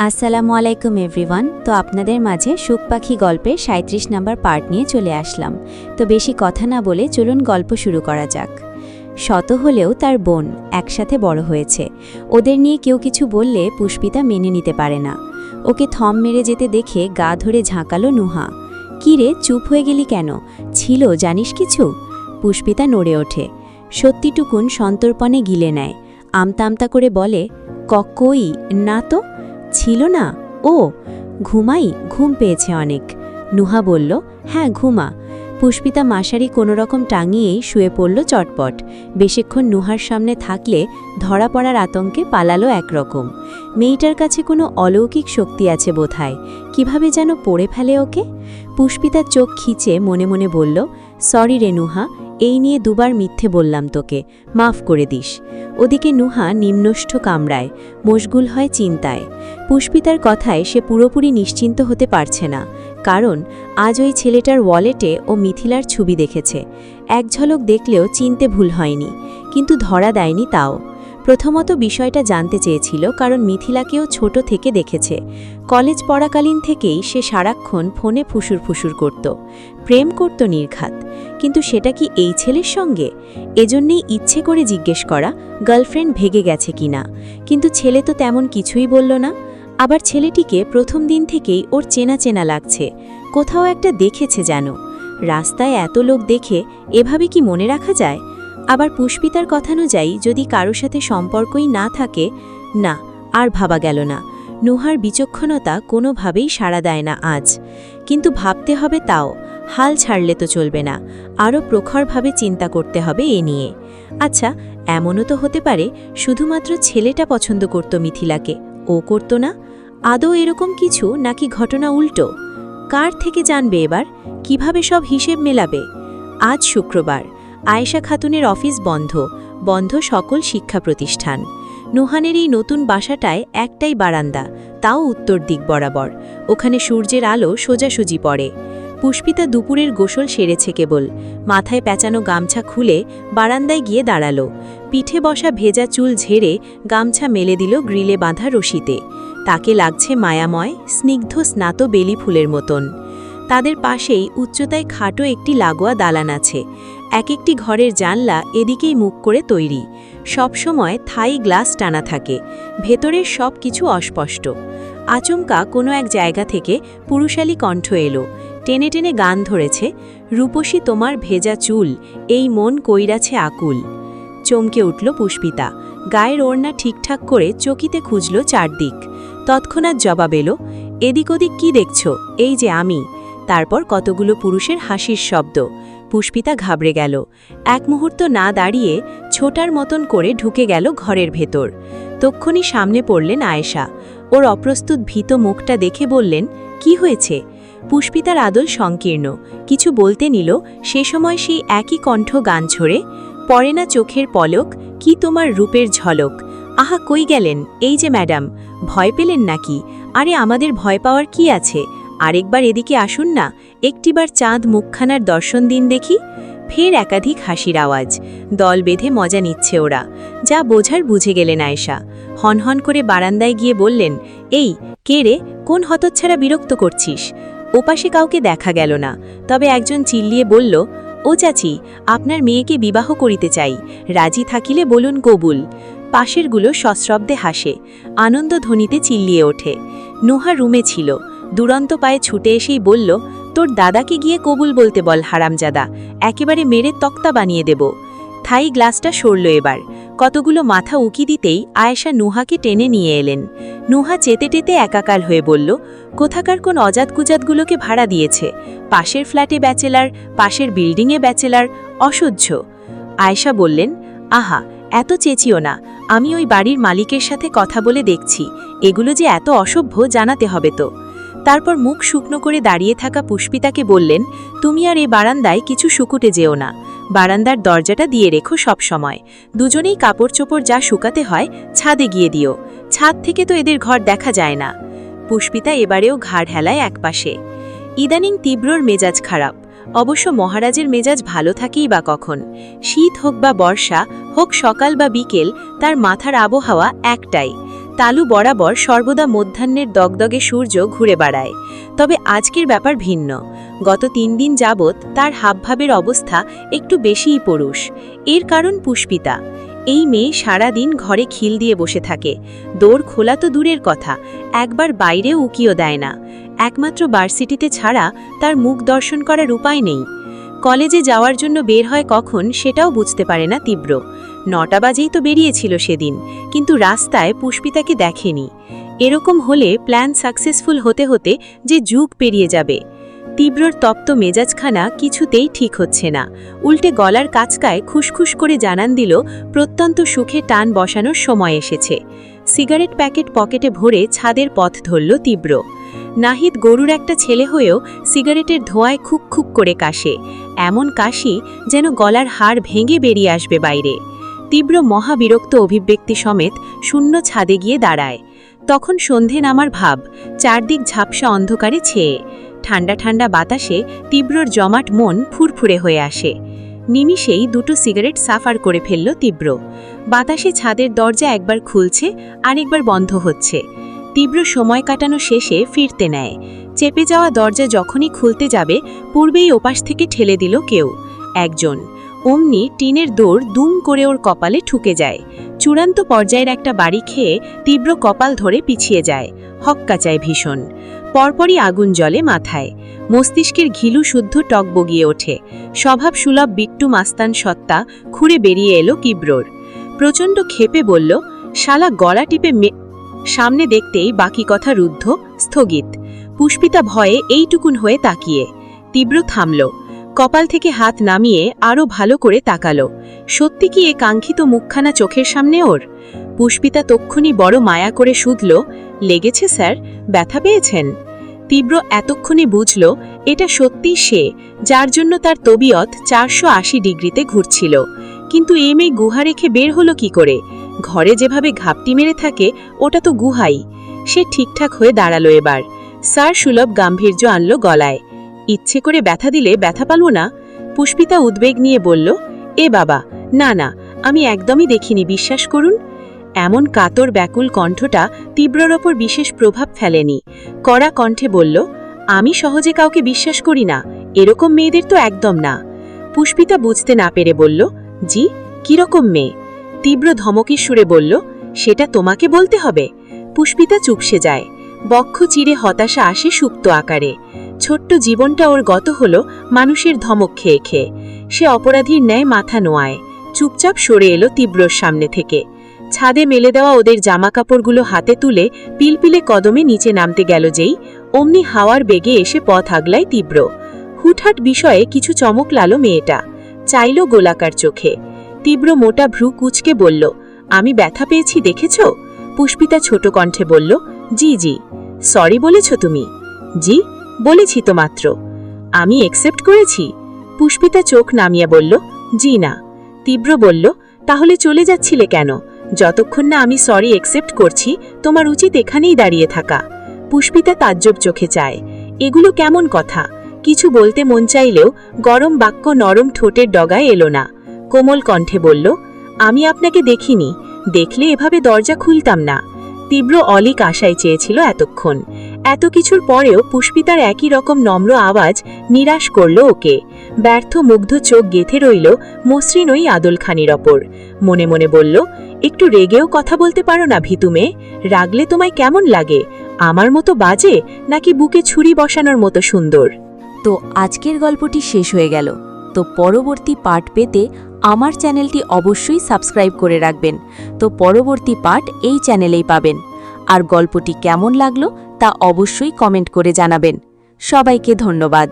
আসসালামু আলাইকুম এভরিওয়ান। তো আপনাদের মাঝে সুখ পাখি গল্পের ৩৭ নাম্বার পার্ট নিয়ে চলে আসলাম। তো বেশি কথা না বলে চলুন গল্প শুরু করা যাক। শত হলেও তার বোন একসাথে বড় হয়েছে। ওদের নিয়ে কেউ কিছু বললে পুষ্পিতা মেনে নিতে পারে না। ওকে থম মেরে যেতে দেখে গা ধরে ঝাঁকালো নুহা। "কি রে, চুপ হয়ে গেলি কেন? ছিল জানিস কিছু?" পুষ্পিতা নড়ে ওঠে। সত্যিটুকুন সন্তর্পণে গিলে নেয়। আমতা আমতা করে বলে, কই না তো, ছিল না। ও ঘুম পেয়েছে অনেক। নুহা বলল, হ্যাঁ ঘুমা। পুষ্পিতা মাশারি কোনোরকম টাঙিয়েই শুয়ে পড়ল চটপট। বেশিক্ষণ নুহার সামনে থাকলে ধরা পড়ার আতঙ্কে পালালো একরকম। মেয়েটার কাছে কোনো অলৌকিক শক্তি আছে বোধহয়, কিভাবে যেন পড়ে ফেলে ওকে। পুষ্পিতার চোখ খিচে মনে মনে বলল, সরি রে নুহা, এই নিয়ে দুবার মিথ্যে বললাম তোকে, মাফ করে দিস। ওদিকে নুহা নিম্নষ্ঠ কামড়ায়, মশগুল হয় চিন্তায়। পুষ্পিতার কথায় সে পুরোপুরি নিশ্চিন্ত হতে পারছে না, কারণ আজ ওই ছেলেটার ওয়ালেটে ও মিথিলার ছবি দেখেছে। এক ঝলক দেখলেও চিনতে ভুল হয়নি, কিন্তু ধরা দেয়নি তাও। প্রথমত বিষয়টা জানতে চেয়েছিল, কারণ মিথিলাকেও ছোট থেকে দেখেছে। কলেজ পড়াকালীন থেকেই সে সারাক্ষণ ফোনে ফুসুর ফুসুর করত, প্রেম করত নির্ঘাত। কিন্তু সেটা কি এই ছেলের সঙ্গে? এজন্যেই ইচ্ছে করে জিজ্ঞেস করা, গার্লফ্রেন্ড ভেগে গেছে কিনা। কিন্তু ছেলে তো তেমন কিছুই বলল না। আবার ছেলেটিকে প্রথম দিন থেকেই ওর চেনা চেনা লাগছে, কোথাও একটা দেখেছে যেন। রাস্তায় এত লোক দেখে এভাবে কি মনে রাখা যায়? আবার পুষ্পিতার কথানুযায়ী যদি কারো সাথে সম্পর্কই না থাকে, না, আর ভাবা গেল না। নুহার বিচক্ষণতা কোনোভাবেই সাড়া দেয় না আজ। কিন্তু ভাবতে হবে তাও, হাল ছাড়লে তো চলবে না, আরও প্রখরভাবে চিন্তা করতে হবে এ নিয়ে। আচ্ছা, এমনও তো হতে পারে শুধুমাত্র ছেলেটা পছন্দ করত মিথিলাকে, ও করত না। আদৌ এরকম কিছু, নাকি ঘটনা উল্টো? কার থেকে জানবে এবার? কিভাবে সব হিসেব মেলাবে? আজ শুক্রবার, আয়েশা খাতুনের অফিস বন্ধ সকল শিক্ষা প্রতিষ্ঠান। নুহানের এই নতুন বাসাটায় একটাই বারান্দা, তাও উত্তর দিক বরাবর। ওখানে সূর্যের আলো সোজাসুজি পড়ে। পুষ্পিতা দুপুরের গোসল সেরেছে কেবল, মাথায় পেঁচানো গামছা খুলে বারান্দায় গিয়ে দাঁড়ালো। পিঠে বসা ভেজা চুল ঝেড়ে গামছা মেলে দিল গ্রিলে বাঁধা রশিতে। তাকে লাগছে মায়াময়, স্নিগ্ধ স্নাত বেলি ফুলের মতন। তাদের পাশেই উচ্চতায় খাটো একটি লাগোয়া দালান আছে। এক একটি ঘরের জানলা এদিকেই মুখ করে তৈরি। সবসময় থাই গ্লাস টানা থাকে, ভেতরের সব কিছু অস্পষ্ট। আচমকা কোনো এক জায়গা থেকে পুরুষালী কণ্ঠ এলো, টেনে টেনে গান ধরেছে, রূপসী তোমার ভেজা চুল, এই মন কইরাছে আকুল। চমকে উঠল পুষ্পিতা, গায়ের ওড়না ঠিকঠাক করে চকিতে খুঁজল চারদিক। তৎক্ষণাৎ জবাব এলো, এদিক ওদিক কি দেখছ? এই যে আমি। তারপর কতগুলো পুরুষের হাসির শব্দ। পুষ্পিতা ঘাবড়ে গেল। এক মুহূর্ত না দাঁড়িয়ে ছোটার মতন করে ঢুকে গেল ঘরের ভেতর। তক্ষুনি সামনে পড়লেন আয়েশা। ওর অপ্রস্তুত ভীত মুখটা দেখে বললেন, কি হয়েছে? পুষ্পিতার আদল সংকীর্ণ, কিছু বলতে নিল, সে সময় সেই একই কণ্ঠ গান ছড়ে, পড়ে না চোখের পলক, কি তোমার রূপের ঝলক। আহা, কই গেলেন? এই যে ম্যাডাম, ভয় পেলেন নাকি? আরে আমাদের ভয় পাওয়ার কি আছে? আরেকবার এদিকে আসুন না, একটিবার চাঁদ মুখখানার দর্শন দিন দেখি। ফের একাধিক হাসির আওয়াজ। দল বেঁধে মজা নিচ্ছে ওরা। যা বোঝার বুঝে গেলেন আয়েশা। হনহন করে বারান্দায় গিয়ে বললেন, এই কে রে, কোন হতচ্ছাড়া বিরক্ত করছিস? ওপাশে কাউকে দেখা গেল না, তবে একজন চিল্লিয়ে বলল, ও চাচি, আপনার মেয়েকে বিবাহ করিতে চাই, রাজি থাকিলে বলুন কবুল। পাশেরগুলো সশ্রব্দে হাসে, আনন্দধ্বনিতে চিল্লিয়ে ওঠে। নুহা রুমে ছিল, দুরন্ত পায়ে ছুটে এসেই বলল, তোর দাদাকে গিয়ে কবুল বলতে বল হারামজাদা, একেবারে মেরে তক্তা বানিয়ে দেব। থাই গ্লাসটা সরল এবার। কতগুলো মাথা উকি দিতেই আয়েশা নুহাকে টেনে নিয়ে এলেন। নুহা চেতে টেতে একাকার হয়ে বলল, কোথাকার কোন অজাতকুজাতগুলোকে ভাড়া দিয়েছে। পাশের ফ্ল্যাটে ব্যাচেলার, পাশের বিল্ডিংয়ে ব্যাচেলার, অসহ্য। আয়েশা বললেন, আহা, এত চেঁচিও না, আমি ওই বাড়ির মালিকের সাথে কথা বলে দেখছি, এগুলো যে এত অসভ্য জানাতে হবে তো। তারপর মুখ শুকনো করে দাঁড়িয়ে থাকা পুষ্পিতাকে বললেন, তুমি আর এই বারান্দায় কিছু শুকুটে যেও না, বারান্দার দরজাটা দিয়ে রেখো সব সময়। দুজনেই কাপড় চোপড় যা শুকাতে হয় ছাদে গিয়ে দিও, ছাদ থেকে তো এদের ঘর দেখা যায় না। পুষ্পিতা এবারেও ঘাড় হেলায় একপাশে। ইদানিং তীব্রর মেজাজ খারাপ। অবশ্য মহারাজের মেজাজ ভালো থাকেই বা কখন? শীত হোক বা বর্ষা, হোক সকাল বা বিকেল, তার মাথার আবহাওয়া একটাই। তালু বরাবর সর্বদা মধ্যাহ্নের দগদগে সূর্য ঘুরে বেড়ায়। তবে আজকের ব্যাপার ভিন্ন। গত 3 দিন যাবৎ তার হাবভাবের অবস্থা একটু বেশিই পরুষ। এর কারণ পুষ্পিতা। এই মেয়ে সারাদিন ঘরে খিল দিয়ে বসে থাকে। দৌড় খোলা তো দূরের কথা, একবার বাইরেও উকিও দেয় না। একমাত্র ভার্সিটিতে ছাড়া তার মুখ দর্শন করার উপায় নেই। কলেজে যাওয়ার জন্য বের হয় কখন সেটাও বুঝতে পারে না তীব্র। 9টা বাজেই তো বেরিয়েছিল সেদিন, কিন্তু রাস্তায় পুষ্পিতাকে দেখেনি। এরকম হলে প্ল্যান সাকসেসফুল হতে হতে যে যুগ পেরিয়ে যাবে। তীব্রর তপ্ত মেজাজখানা কিছুতেই ঠিক হচ্ছে না। উল্টে গলার কাচকায় খুশখুশ করে জানান দিল প্রত্যন্ত সুখে টান বসানোর সময় এসেছে। সিগারেট প্যাকেট পকেটে ভরে ছাদের পথ ধরল তীব্র। নাহিদ গরুর একটা ছেলে হয়েও সিগারেটের ধোঁয়ায় খুক খুক করে কাশে, এমন কাশি যেন গলার হাড় ভেঙে বেরিয়ে আসবে বাইরে। তীব্র মহাবিরক্ত অভিব্যক্তি সমেত শূন্য ছাদে গিয়ে দাঁড়ায়। তখন সন্ধে নামার ভাব, চারদিক ঝাপসা অন্ধকারে ছেয়ে। ঠান্ডা ঠান্ডা বাতাসে তীব্রর জমাট মন ফুরফুরে হয়ে আসে। নিমিষেই 2টো সিগারেট সাফার করে ফেলল তীব্র। বাতাসে ছাদের দরজা একবার খুলছে, আরেকবার বন্ধ হচ্ছে। তীব্র সময় কাটানো শেষে ফিরতে নেয়। চেপে যাওয়া দরজা যখনই খুলতে যাবে, পূর্বেই ওপাশ থেকে ঠেলে দিল কেউ, একজন। অমনি টিনের দৌড় দুম করে ওর কপালে ঠুকে যায়। চূড়ান্ত পর্যায়ের একটা বাড়ি খেয়ে তীব্র কপাল ধরে পিছিয়ে যায়, হক্কাচায় ভীষণ। পরপরই আগুন জ্বলে মাথায়। মস্তিষ্কের ঘিলু শুদ্ধ টক বগিয়ে ওঠে। স্বভাব সুলভ বিট্টু মাস্তান সত্তা খুঁড়ে বেরিয়ে এলো তীব্রর। প্রচণ্ড ক্ষেপে বলল, শালা গলা টিপে সামনে দেখতেই বাকি কথা রুদ্ধ, স্থগিত। পুষ্পিতা ভয়ে এইটুকুন হয়ে তাকিয়ে। তীব্র থামল, কপাল থেকে হাত নামিয়ে আরও ভালো করে তাকালো। সত্যি কি এ কাঙ্ক্ষিত মুখখানা চোখের সামনে ওর? পুষ্পিতা তক্ষুনি বড় মায়া করে শুধল, লেগেছে স্যার, ব্যথা পেয়েছেন? তীব্র এতক্ষণে বুঝল এটা সত্যিই সে, যার জন্য তার তবিয়ত 480 ডিগ্রিতে ঘুরছিল। কিন্তু এ মেয়ে গুহা রেখে বের হলো কি করে? ঘরে যেভাবে ঘাপটি মেরে থাকে ওটা তো গুহাই। সে ঠিকঠাক হয়ে দাঁড়ালো এবার। স্যার সুলভ গাম্ভীর্য আনল গলায়। ইচ্ছে করে ব্যথা দিলে ব্যথা পালব না? পুষ্পিতা উদ্বেগ নিয়ে বলল, এ বাবা, না না, আমি একদমই দেখিনি, বিশ্বাস করুন। এমন কাতর ব্যাকুল কণ্ঠটা তীব্রর ওপর বিশেষ প্রভাব ফেলেনি। কড়া কণ্ঠে বলল, আমি সহজে কাউকে বিশ্বাস করি না, এরকম মেয়েদের তো একদম না। পুষ্পিতা বুঝতে না পেরে বলল, জি, কিরকম মেয়ে? তীব্র ধমকির সুরে বলল, সেটা তোমাকে বলতে হবে। পুষ্পিতা চুপসে যায়। বক্ষ চিরে হতাশা আসে সুপ্ত আকারে। ছোট্ট জীবনটা ওর গত হলো মানুষের ধমক খেয়ে খেয়ে। সে অপরাধীর ন্যায় মাথা নোয়ায়। চুপচাপ সরে এলো তীব্রর সামনে থেকে। ছাদে মেলে দেওয়া ওদের জামাকাপড়গুলো হাতে তুলে পিলপিলে কদমে নিচে নামতে গেল যেই, অমনি হাওয়ার বেগে এসে পথ আগলায় তীব্র। হুটহাট বিষয়ে কিছু চমক লালো মেয়েটা। চাইল গোলাকার চোখে। তীব্র মোটা ভ্রু কুচকে বলল, আমি ব্যথা পেয়েছি দেখেছ? পুষ্পিতা ছোট কণ্ঠে বলল, জি জি। সরি বলেছ তুমি? জি, বলেছি তো মাত্র। আমি অ্যাকসেপ্ট করেছি? পুষ্পিতা চোখ নামিয়ে বলল, জি না। তীব্র বলল, তাহলে চলে যাচ্ছিলে কেন? যতক্ষণ না আমি সরি অ্যাকসেপ্ট করছি তোমার উচিত এখানেই দাঁড়িয়ে থাকা। পুষ্পিতা তাজ্জব চোখে চায়। এগুলো কেমন কথা? কিছু বলতে মন চাইলেও গরম বাক্য নরম ঠোঁটের ডগায় এলো না। কোমল কণ্ঠে বলল, আমি আপনাকে দেখিনি, দেখলে এভাবে দরজা খুলতাম না। তীব্র অলিক আশায় চেয়েছিল এতক্ষণ। এত কিছুর পরেও পুষ্পিতার একই রকম নম্র আওয়াজ নিরাশ করল ওকে। ব্যর্থ মুগ্ধ চোখ গেঁথে রইল মসৃণ ওই আদলখানির ওপর। মনে মনে বলল, একটু রেগেও কথা বলতে পারো না ভীতু মেয়ে? রাগলে তোমায় কেমন লাগে? আমার মতো বাজে, নাকি বুকে ছুরি বসানোর মতো সুন্দর? তো আজকের গল্পটি শেষ হয়ে গেল। তো পরবর্তী পার্ট পেতে আমার চ্যানেলটি অবশ্যই সাবস্ক্রাইব করে রাখবেন। তো পরবর্তী পার্ট এই চ্যানেলেই পাবেন। আর গল্পটি কেমন লাগলো তা অবশ্যই কমেন্ট করে জানাবেন। সবাইকে ধন্যবাদ।